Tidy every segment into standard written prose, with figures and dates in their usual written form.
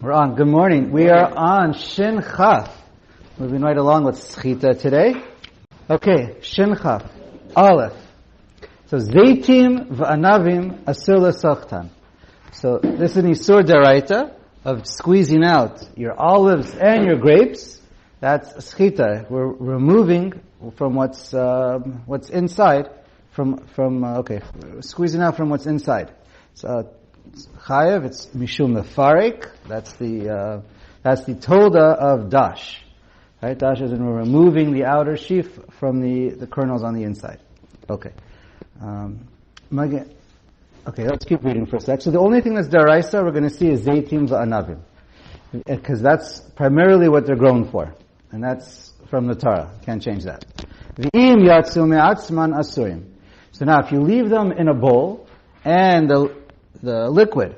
We're on. Good morning. We are on Shin Chaf. Moving right along with Schita today. Okay, Shin Chaf. Aleph. So, Zaytim v'anavim asur l'sochtan. So, this is an Isur Deraita of squeezing out your olives and your grapes. That's Schita. We're removing from what's inside, squeezing out from what's inside. So, Chayev, it's Mishum Mefarek. That's the Toda of Dash. Right? Dash is when we're removing the outer sheaf from the kernels on the inside. Okay. Okay, let's keep reading for a sec. So the only thing that's Daraisa we're going to see is Zaytim V'anavim. Because that's primarily what they're grown for. And that's from the Torah. Can't change that. V'im Yatsu Me'atzman Asurim. So now if you leave them in a bowl, and the liquid,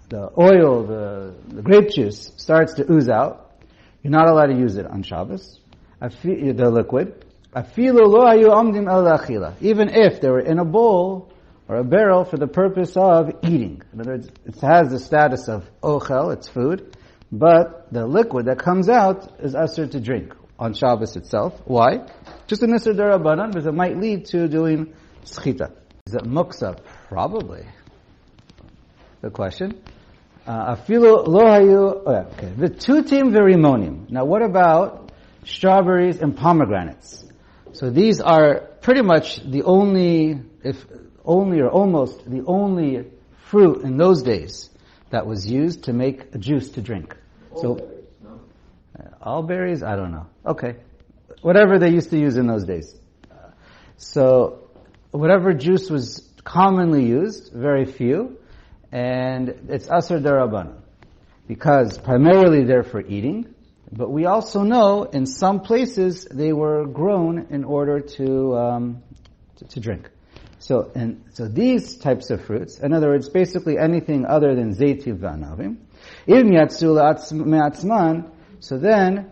the oil, the grape juice starts to ooze out, you're not allowed to use it on Shabbos. The liquid. Even if they were in a bowl or a barrel for the purpose of eating. In other words, it has the status of ochel, it's food, but the liquid that comes out is asur to drink on Shabbos itself. Why? Just an isur derabanan, because it might lead to doing schita. Is it muksa? Probably. The question. The tutim v'rimonim. Now what about strawberries and pomegranates? So these are pretty much the only, if only or almost the only fruit in those days that was used to make a juice to drink. All berries, no? All berries? I don't know. Okay. Whatever they used to use in those days. So whatever juice was commonly used, very few, and it's asur derabanan, because primarily they're for eating, but we also know in some places they were grown in order to drink. So these types of fruits, in other words, basically anything other than zaytiv v'anavim, im yatsu me'atzman. So then,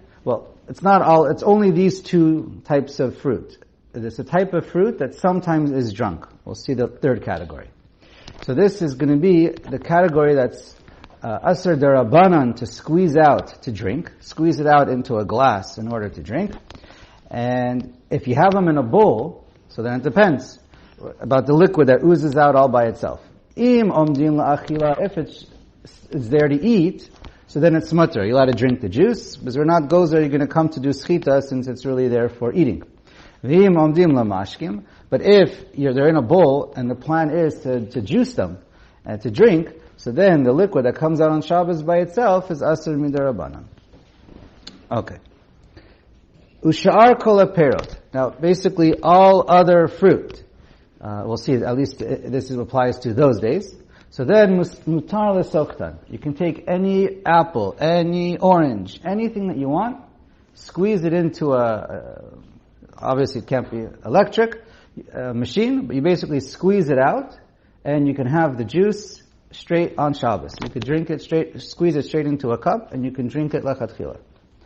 it's only these two types of fruit. It's a type of fruit that sometimes is drunk. We'll see the third category. So this is going to be the category that's asur derabanan, to squeeze out to drink, squeeze it out into a glass in order to drink. And if you have them in a bowl, so then it depends about the liquid that oozes out all by itself. Im omdin la'achila, if it's there to eat, so then it's mutter. You're allowed to drink the juice, because we're not gozer, you're going to come to do schita since it's really there for eating. V'im omdim lamashkim. But if they're in a bowl and the plan is to juice them and to drink, so then the liquid that comes out on Shabbos by itself is asur midarabanan. Okay. Usha'ar kol haperot. Now, basically, all other fruit. We'll see. At least this applies to those days. So then, mutar lesoktan. You can take any apple, any orange, anything that you want, squeeze it into obviously it can't be electric, machine, but you basically squeeze it out, and you can have the juice straight on Shabbos. You could drink it straight, squeeze it straight into a cup, and you can drink it lechatchila.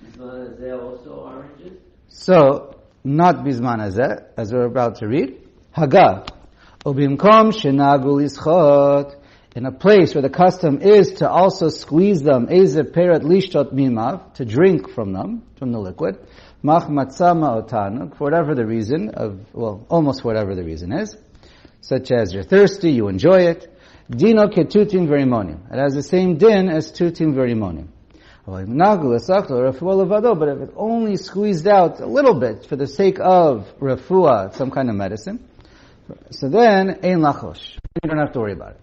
Bizman hazeh also oranges? So, not bizman hazeh, as we're about to read. Haga, ubimkom shenagu lischot, in a place where the custom is to also squeeze them, eze peret lishtot mimav, to drink from them, from the liquid. Mach matzama otanuk, for whatever the reason almost whatever the reason is, such as you're thirsty, you enjoy it. Dino ketutim verimonim. It has the same din as tutim verimonim. But if it's only squeezed out a little bit for the sake of refuah, some kind of medicine, so then ein lachosh. You don't have to worry about it.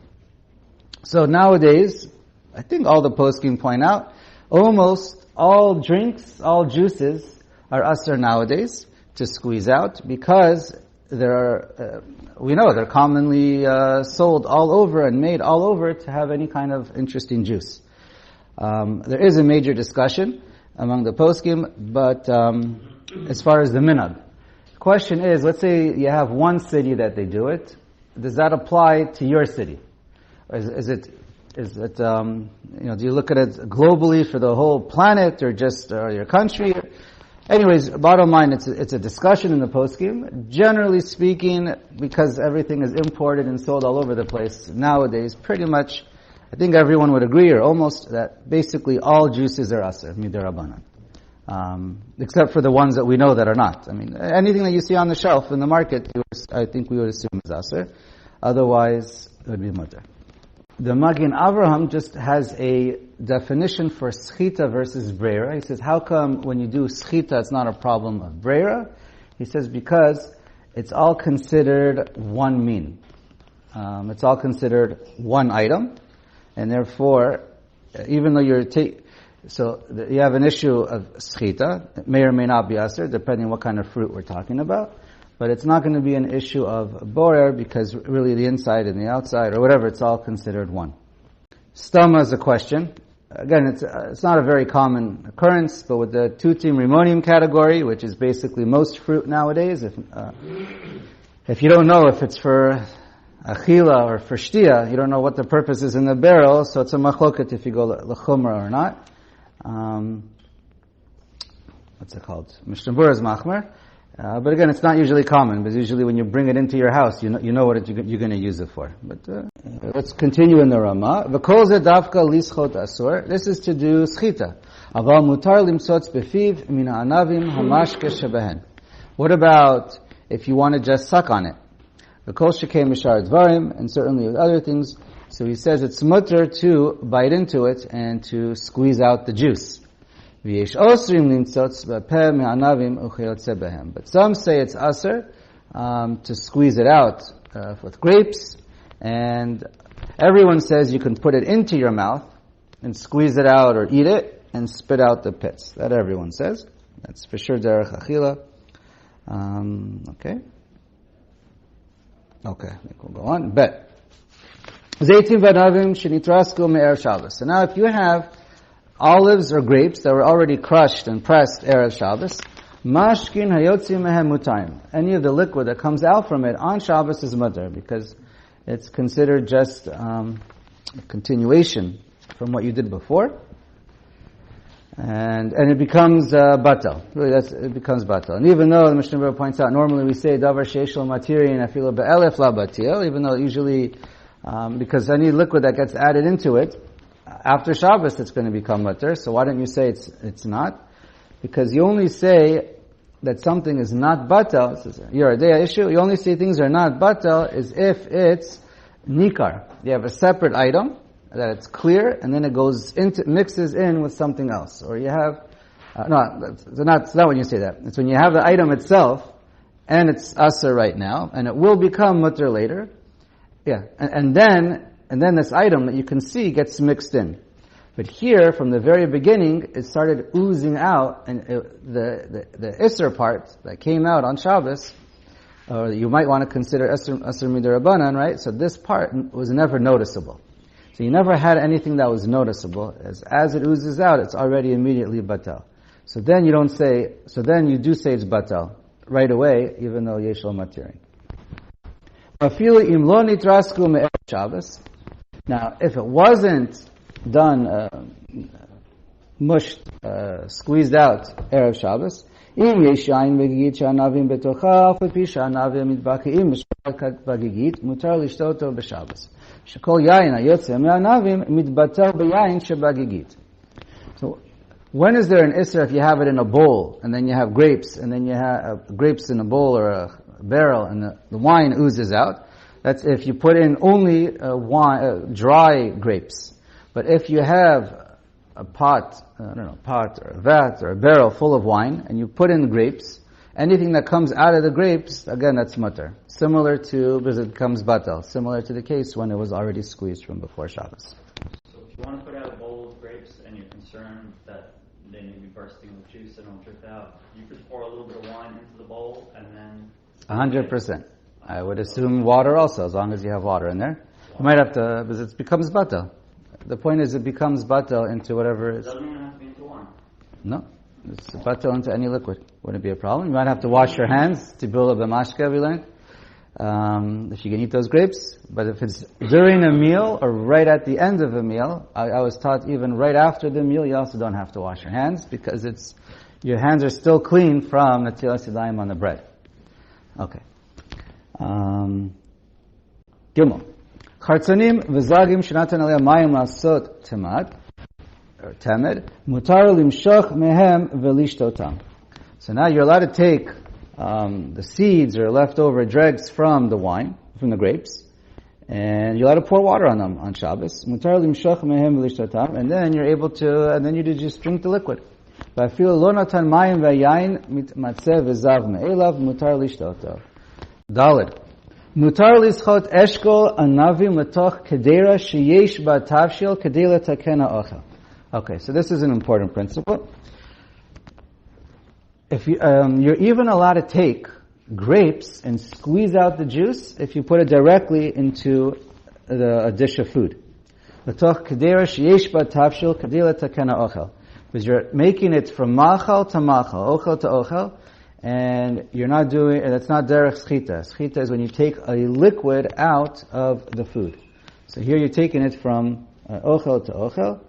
So nowadays, I think all the poskim point out, almost all drinks, all juices are asur nowadays to squeeze out, because we know they're commonly sold all over and made all over to have any kind of interesting juice. There is a major discussion among the poskim, but as far as the minhag, the question is, let's say you have one city that they do it. Does that apply to your city? Or is it do you look at it globally for the whole planet, or just your country? Anyways, bottom line, it's a discussion in the poskim. Generally speaking, because everything is imported and sold all over the place nowadays, pretty much I think everyone would agree, or almost, that basically all juices are aser, midirabanan. Except for the ones that we know that are not. I mean, anything that you see on the shelf in the market, I think we would assume is aser. Otherwise, it would be mutter. The Magin Avraham just has a definition for schita versus breira. He says, how come when you do schita it's not a problem of breira? He says, because it's all considered one mean. It's all considered one item. And therefore, even though you have an issue of schita, it may or may not be aser, depending what kind of fruit we're talking about. But it's not going to be an issue of borer, because really the inside and the outside, or whatever, it's all considered one. Stoma is a question. Again, it's not a very common occurrence, but with the tutim rimonium category, which is basically most fruit nowadays, if you don't know if it's for achila or for shtia, you don't know what the purpose is in the barrel, so it's a machloket if you go lechumra or not. What's it called? Mishnah Berurah is machmer. But again, it's not usually common, because usually when you bring it into your house, you know what you're going to use it for. But let's continue in the Rama. V'kol ze davka lischot asur. This is to do schita. Aval mutar limsotz befiv min ha'anavim hamashke shebehen. What about if you want to just suck on it? V'kol shekei mishar dvarim, and certainly with other things. So he says it's mutter to bite into it and to squeeze out the juice. But some say it's aser to squeeze it out with grapes, and everyone says you can put it into your mouth and squeeze it out or eat it and spit out the pits. That everyone says. That's for sure derech achila. Okay, I think we'll go on. Bet. Zaytim v'anavim shenitrasku me'er Shabbos. So now if you have olives or grapes that were already crushed and pressed erev Shabbos, mashkin hayotzi mehem mutayim. Any of the liquid that comes out from it on Shabbos is mutter, because it's considered just a continuation from what you did before, and it becomes batal. Really, it becomes batal. And even though the Mishnah Berurah points out, normally we say davar sheishol matiri and afilu be'elef la batil, even though usually because any liquid that gets added into it after Shabbos, it's going to become mutter. So why don't you say it's not? Because you only say that something is not batal. Your idea issue. You only say things are not batal is if it's nikar. You have a separate item that it's clear, and then it mixes in with something else. Or you have it's not when you say that. It's when you have the item itself, and it's aser right now, and it will become mutter later. Yeah, and then this item that you can see gets mixed in. But here, from the very beginning, it started oozing out, and the Isser part that came out on Shabbos, or you might want to consider Isser Midirabanan, right? So this part was never noticeable. So you never had anything that was noticeable. As it oozes out, it's already immediately batal. So then you do say it's batal right away, even though Yeshol Matirin. Now, if it wasn't done, mushed, squeezed out Erev Shabbos, so, when is there an Isra if you have it in a bowl, and then you have grapes, and then you have grapes in a bowl or a barrel, and the wine oozes out? That's if you put in only dry grapes. But if you have a pot or a vat or a barrel full of wine, and you put in grapes, anything that comes out of the grapes, again, that's mutter. Similar to, because it becomes batal, similar to the case when it was already squeezed from before Shabbos. So if you want to put out a bowl of grapes and you're concerned that they may be bursting with juice and it'll drip out, you could pour a little bit of wine into the bowl and then... 100%. I would assume water also, as long as you have water in there. You might have to, because it becomes batal. The point is it becomes batal into whatever is... It doesn't even have to be into wine. No. It's batal into any liquid. Wouldn't be a problem. You might have to wash your hands, tibula b'mashka, we learned, if you can eat those grapes. But if it's during a meal or right at the end of a meal, I was taught even right after the meal, you also don't have to wash your hands, because your hands are still clean from netilas yadayim on the bread. Okay. Gimel. Chartzanim v'zagim shenatan alei mayim lasot temad, or temed, mutar limshoch mehem v'lishtotam. So now you're allowed to take the seeds or leftover dregs from the wine, from the grapes, and you're allowed to pour water on them on Shabbos. Mutar limshoch mehem v'lishtotam, and then you're able to, and then you just drink the liquid. V'afil lo natan mayim v'yayin matzeh v'zav me'elav mutar lishtoto. Daled. Mutar lischot eshkol anavim letoch kedera sheyesh ba tavshil kedela takena ochel. Okay, so this is an important principle. If you, you're even allowed to take grapes and squeeze out the juice if you put it directly into a dish of food. Letoch kedera sheyesh ba tavshil kedela takena ochel. Because you're making it from machal to machal, ochel to ochel, and you're not doing, and it's not derech schita. Schita is when you take a liquid out of the food. So here you're taking it from ochel to ochel,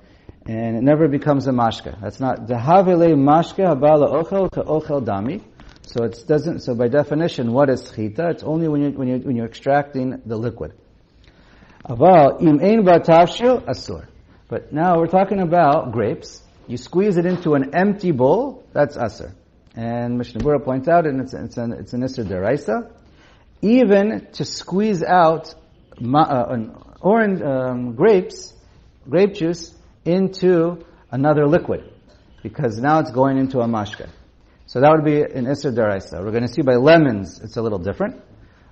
and it never becomes a mashka. That's not, the havele mashka habala ochel to ochel dami. So it doesn't, so by definition, what is schita? It's only when you're extracting the liquid. Aval, im ein ba tavshil, asur. But now we're talking about grapes. You squeeze it into an empty bowl, that's asur. And Mishnah Berurah points out, and it's an Isser Deraisa, even to squeeze out grape juice into another liquid, because now it's going into a mashka. So that would be an Isser Deraisa. We're going to see by lemons, it's a little different.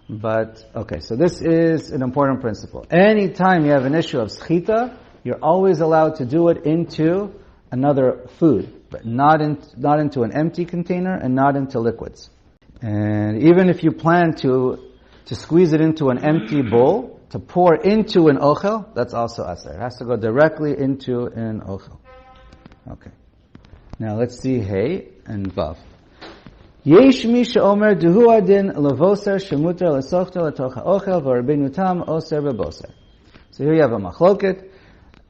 But, okay, so this is an important principle. Anytime you have an issue of schita, you're always allowed to do it into another food, but not into an empty container and not into liquids. And even if you plan to squeeze it into an empty bowl, to pour into an ochel, that's also asar. It has to go directly into an ochel. Okay. Now let's see hey and vav. Yesh mi she'omer duhu adin levoser shemuter lesochter letocha ochel v'rabbeinu tam oser beboser. So here you have a machloket.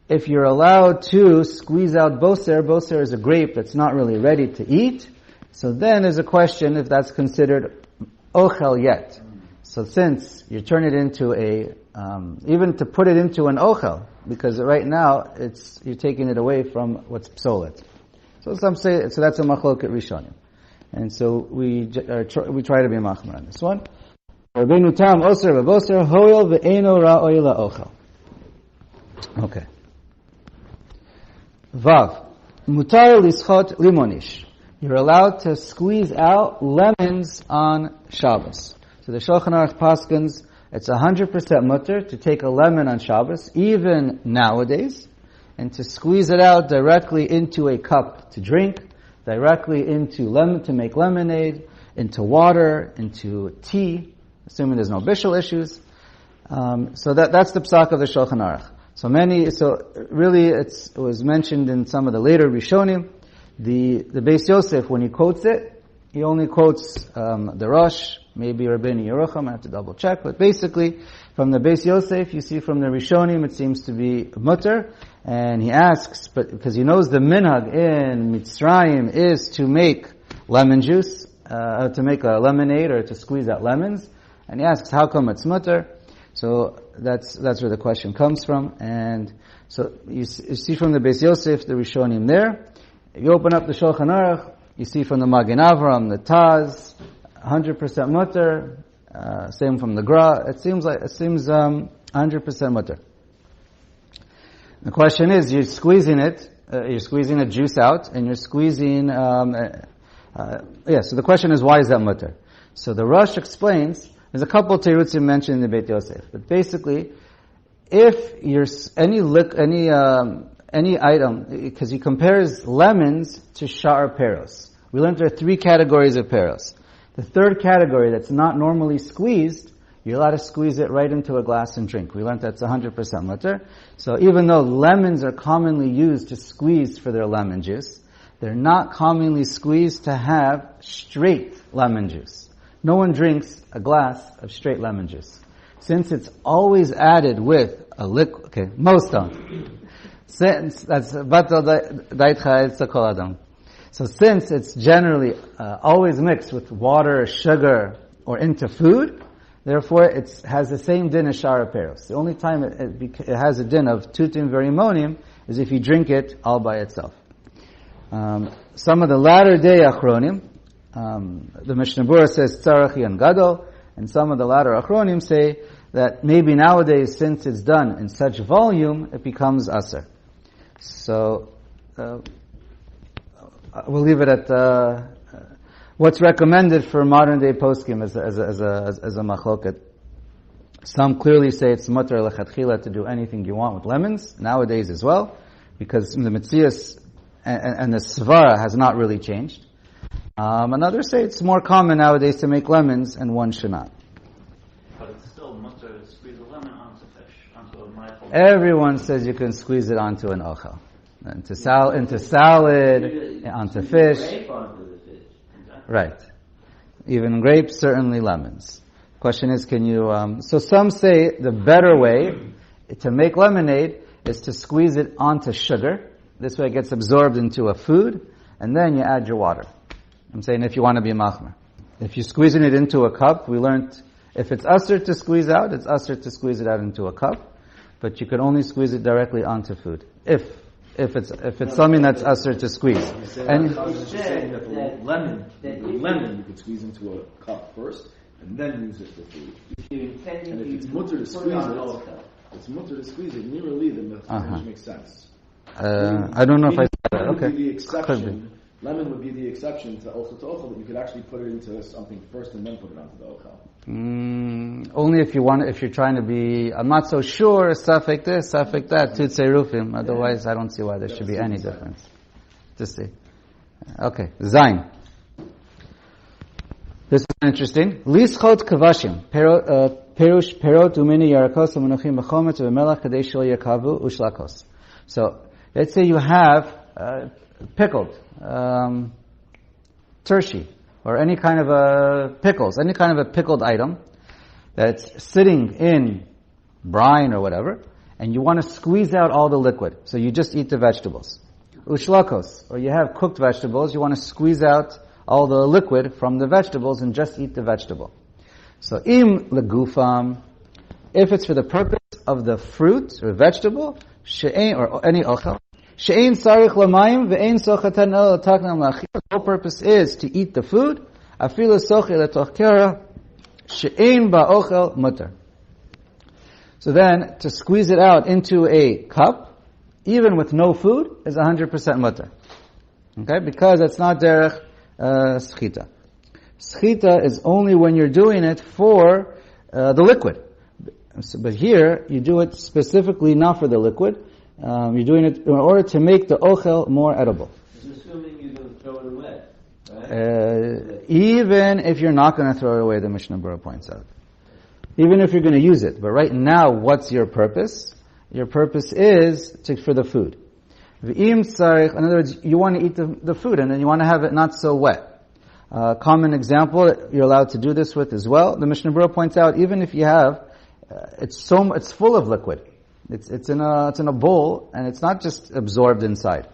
If you're allowed to squeeze out boser is a grape that's not really ready to eat. So then there's a question if that's considered ochel yet. So since you turn it into even to put it into an ochel, because right now you're taking it away from what's psolet. So some say, so that's a machloket rishonim. And so we try to be machmir on this one. Rabbeinu tam oser v'boser hoil ve'eno ra'oi la'ochel. Okay. Vav. Mutar lischot limonish. You're allowed to squeeze out lemons on Shabbos. So the Shulchan Aruch paskins, it's 100% mutter to take a lemon on Shabbos, even nowadays, and to squeeze it out directly into a cup to drink, directly into lemon to make lemonade, into water, into tea, assuming there's no bishul issues. So that's the psak of the Shulchan Aruch. So really it was mentioned in some of the later Rishonim. The Beis Yosef, when he quotes it, he only quotes the Rosh, maybe Rabbeinu Yerucham, I have to double check, but basically from the Beis Yosef, you see from the Rishonim, it seems to be mutter, and he asks, but because he knows the minhag in Mitzrayim is to make lemon juice, to make a lemonade or to squeeze out lemons, and he asks how come it's mutter. So that's where the question comes from. And so you see from the Beis Yosef, the Rishonim there. If you open up the Shulchan Aruch, you see from the Magen Avram, the Taz, 100% mutter. Same from the Gra. It seems 100% mutter. The question is, you're squeezing a juice out, and you're squeezing. So the question is, why is that mutter? So the Rosh explains. There's a couple of terutzim mentioned in the Beit Yosef, but basically, if you're any item, because he compares lemons to sha'ar peros. We learned there are 3 categories of peros. The third category that's not normally squeezed, you're allowed to squeeze it right into a glass and drink. We learned that's 100% mutter. So even though lemons are commonly used to squeeze for their lemon juice, they're not commonly squeezed to have straight lemon juice. No one drinks a glass of straight lemon juice. Since it's always added with a liquid, okay, most don't. Since that's so since it's generally always mixed with water, sugar, or into food, Therefore, it has the same din as Shara Peros. The only time it has a din of tutim verimonim is if you drink it all by itself. Some of the latter day Achronim, the Mishnah Berurah says tzarachi and gadol, and some of the latter Achronim say that maybe nowadays, since it's done in such volume, it becomes aser. So, we'll leave it at what's recommended for modern day poskim as a machloket. Some clearly say it's mutter lechatchila to do anything you want with lemons nowadays as well, because the mitzias and the svara has not really changed. And others say it's more common nowadays to make lemons and one should not. But it's still mutter to squeeze a lemon onto fish, onto a ma'achal. Everyone says you can squeeze it onto an ochel, into salad, onto fish. Grape onto the fish. Right. Even grapes, certainly lemons. Question is, can you, so some say the better way to make lemonade is to squeeze it onto sugar. This way it gets absorbed into a food, and then you add your water. I'm saying if you want to be machmer. If you're squeezing it into a cup, we learned if it's usher to squeeze out, it's usher to squeeze it out into a cup, but you can only squeeze it directly onto food. If it's something that's usher to squeeze. And saying that the lemon you could squeeze into a cup first, and then use it for food. And if it's mutter to squeeze it nearly, then the makes sense. I don't know if I said that. Okay. The exception. Lemon would be the exception to also to ochel, but you could actually put it into something first and then put it onto the ochel. Only if you're trying to be, I'm not so sure, suffix this, suffix that, tutzei rufim. Otherwise, I don't see why there should be any difference. Just see. Okay. Zayin. This is interesting. Lischot kavashim. Perush perot umini yarakos u'menuchim b'chomet u'melach kadei shel yakavu ushlakos. So, let's say you have pickled tershi, or any kind of a pickles, any kind of a pickled item that's sitting in brine or whatever, and you want to squeeze out all the liquid. So you just eat the vegetables. Ushlakos, or you have cooked vegetables, you want to squeeze out all the liquid from the vegetables and just eat the vegetable. So im legufam, if it's for the purpose of the fruit or vegetable, she'ein, or any ochel, she'ein sarich lamayim ve'ein sochatan el taknam la'achil. The whole purpose is to eat the food. Afilu sochi letoch kera she'ein ba'ochel mutter. So then, to squeeze it out into a cup, even with no food, is 100% mutter. Okay? Because it's not derech schita. Schita is only when you're doing it for the liquid. But here, you do it specifically not for the liquid. You're doing it in order to make the ochel more edible. Assuming you're going to throw it away, right? Even if you're not going to throw it away, the Mishnah Berurah points out. Even if you're going to use it. But right now, what's your purpose? Your purpose is for the food. In other words, you want to eat the food and then you want to have it not so wet. Common example you're allowed to do this with as well. The Mishnah Berurah points out, even if you have, it's full of liquid. It's in a bowl, and it's not just absorbed inside.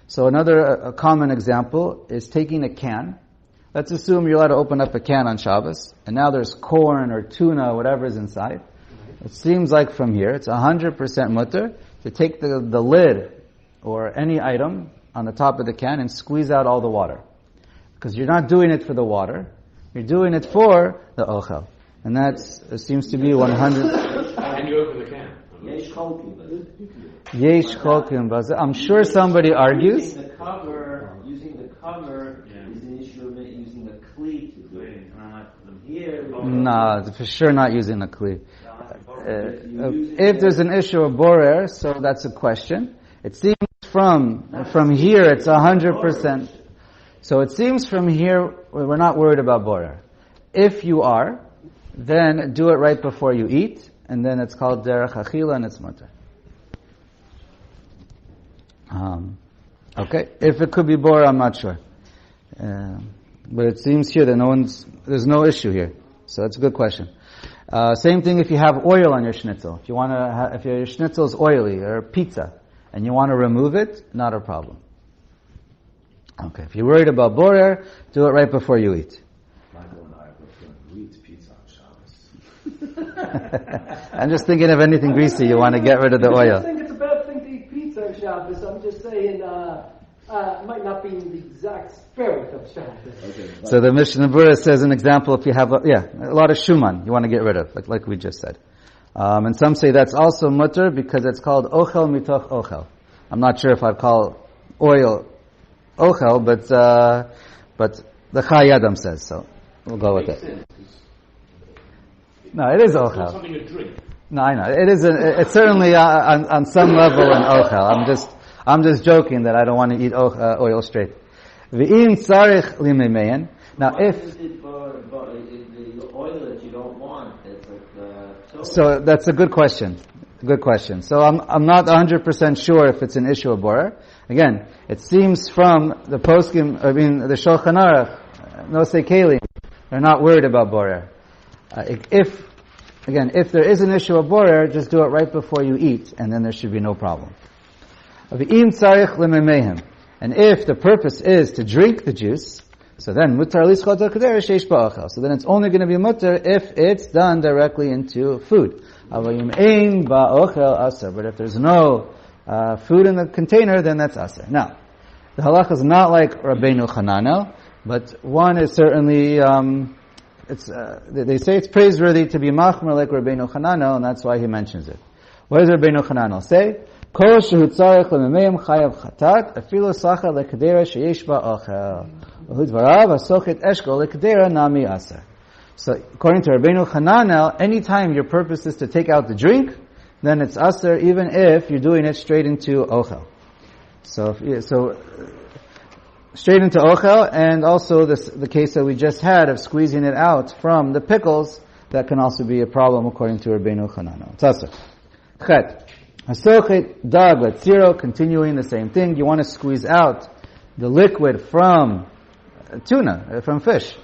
So a common example is taking a can. Let's assume you're allowed to open up a can on Shabbos, and now there's corn or tuna or whatever is inside. It seems like from here, it's 100% mutter to take the lid or any item on the top of the can and squeeze out all the water. Because you're not doing it for the water, you're doing it for the ochel. And that seems to be 100. And you open the can. Yesh cholkim, but I'm sure somebody argues. Using the cover is an issue of using a cleat to do it. Here, No, for sure not using a kli. If there's an issue of borer, so that's a question. It seems from here it's 100%. So it seems from here we're not worried about borer. If you are, then do it right before you eat, and then it's called derech achila and it's mutter. Okay, if it could be borer, I'm not sure. But it seems here that there's no issue here. So that's a good question. Same thing if you have oil on your schnitzel. If your schnitzel is oily or pizza, and you want to remove it, not a problem. Okay, if you're worried about borer, do it right before you eat. Michael and I prefer who eats pizza on Shabbos. I'm just thinking of anything greasy, you want to get rid of the oil. I think it's a bad thing to eat pizza on Shabbos. I'm just saying, it might not be in the exact spirit of Shabbos. Okay. So the Mishnah Berurah says an example, if you have a lot of shuman, you want to get rid of, like we just said. And some say that's also mutter because it's called ochel mitoch ochel. I'm not sure if I'd call oil ochel, but the Chai Adam says so. We'll go with it. No, it is ochel. It's something to drink. No, I know. It is. It's certainly on some level an ochel. I'm just joking that I don't want to eat oil straight. V'im tzarich limemein. Now, if the oil that you don't want, it's like so, that's a good question. Good question. So I'm not 100% sure if it's an issue of borer. Again, it seems from the poskim, the Shulchan Aruch, no sekeli, they're not worried about borer. If there is an issue of borer, just do it right before you eat, and then there should be no problem. And if the purpose is to drink the juice, so then mutar lischot al-kedera sheish ba'achel. So then it's only going to be mutar if it's done directly into food. But if there's no food in the container, then that's aser. Now, the halacha is not like Rabbeinu Chananel, but one is certainly they say it's praiseworthy to be machmer like Rabbeinu Chananel, and that's why he mentions it. What does Rabbeinu Chananel say? Kol shehu tzarech l'memeim chayav chatat, afilu sacha lekedera sheyesh ba'achel. V'hudvarav asochet eshkol lekedera nami aser. So, according to Rabbeinu Chananel, anytime your purpose is to take out the drink, then it's aser, even if you're doing it straight into ochel. So straight into ochel, and also the case that we just had of squeezing it out from the pickles, that can also be a problem according to Rabbeinu Chananel. It's aser. Chet. Hasochet dag letziro, continuing the same thing. You want to squeeze out the liquid from tuna, from fish.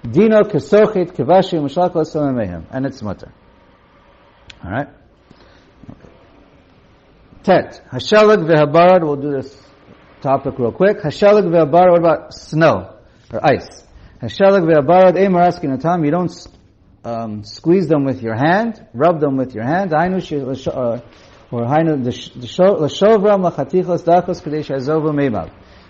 Dino kesochet kevashi mishakol somemehem, and it's mutter. All right. Tet hashalag vehabarad. We'll do this topic real quick. Hashalag vehabarad. What about snow or ice? Hashalag vehabarad. Amar asking atam. You don't squeeze them with your hand. Rub them with your hand. Or l'shovram lachatichos dakos kadesh azovu meimav.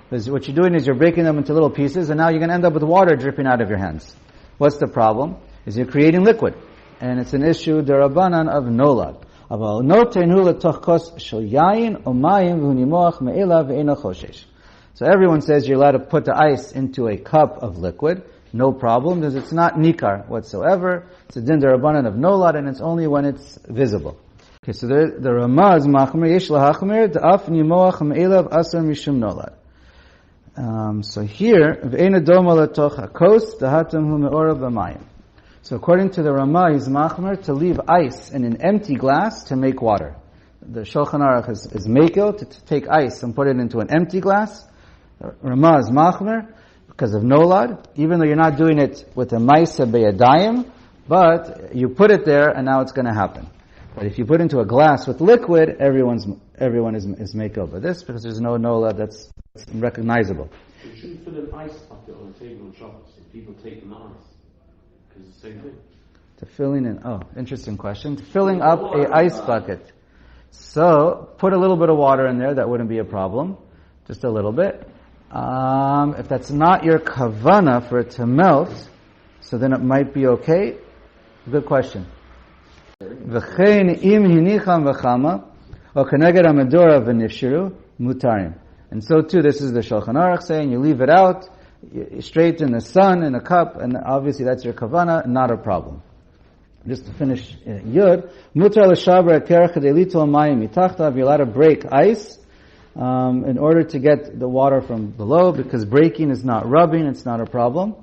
What you're doing is you're breaking them into little pieces, and now you're going to end up with water dripping out of your hands. What's the problem? Is you're creating liquid, and it's an issue derabanan of nolad. So everyone says you're allowed to put the ice into a cup of liquid, no problem, because it's not nikar whatsoever. It's a din derabanan of nolad, and it's only when it's visible. Okay, so the Ramah is machmer yesh lahachmer da'af nimoach me'elav asar mishum nolad. So here, v'eina doma latoch hakos dahatam hu me'ora b'mayim. So according to the Ramah, is machmer to leave ice in an empty glass to make water. The Shulchan Aruch is mekel to take ice and put it into an empty glass. The Ramah is machmer because of nolad, even though you're not doing it with a maisa beyadayim, but you put it there and now it's going to happen. But if you put into a glass with liquid, everyone is make over this because there's no nolad that's recognizable. You shouldn't put an ice bucket on the table on Shabbos if people take the ice, because it's the same thing. To filling in, interesting question. Filling up a ice bucket. So, put a little bit of water in there, that wouldn't be a problem. Just a little bit. If that's not your kavana for it to melt, so then it might be okay. Good question. V'chein im hinicham v'chama, o keneged amedora v'nifshiru, mutarim. And so too, this is the Shulchan Aruch saying, you leave it out, straight in the sun, in a cup, and obviously that's your kavana, not a problem. Just to finish Yud, mutar l'shaber kerach delito mayim mitachtav, you're allowed to break ice, in order to get the water from below, because breaking is not rubbing, it's not a problem.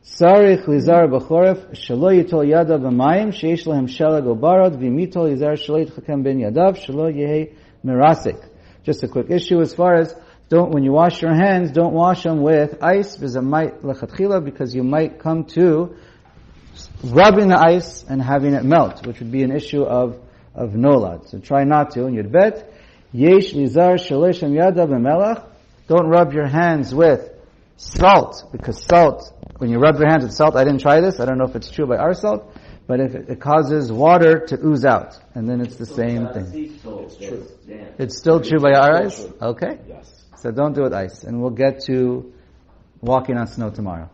Sarich lizar b'choref shelo yitol yadav b'mayim sheish lahem shelag ubarad v'mitol lizar shelo yitchakem ben yadav shelo yehi merasik. Just a quick issue as far as when you wash your hands, don't wash them with ice because you might come to rubbing the ice and having it melt, which would be an issue of nolad. So try not to. And you'd bet yesh lizar shelo shem yadav b'melach. Don't rub your hands with salt, because salt, when you rub your hands with salt, I didn't try this, I don't know if it's true by our salt, But if it causes water to ooze out, and then it's the same thing. It's true. It's still true by our eyes? True. Okay. Yes. So don't do it ice. And we'll get to walking on snow tomorrow.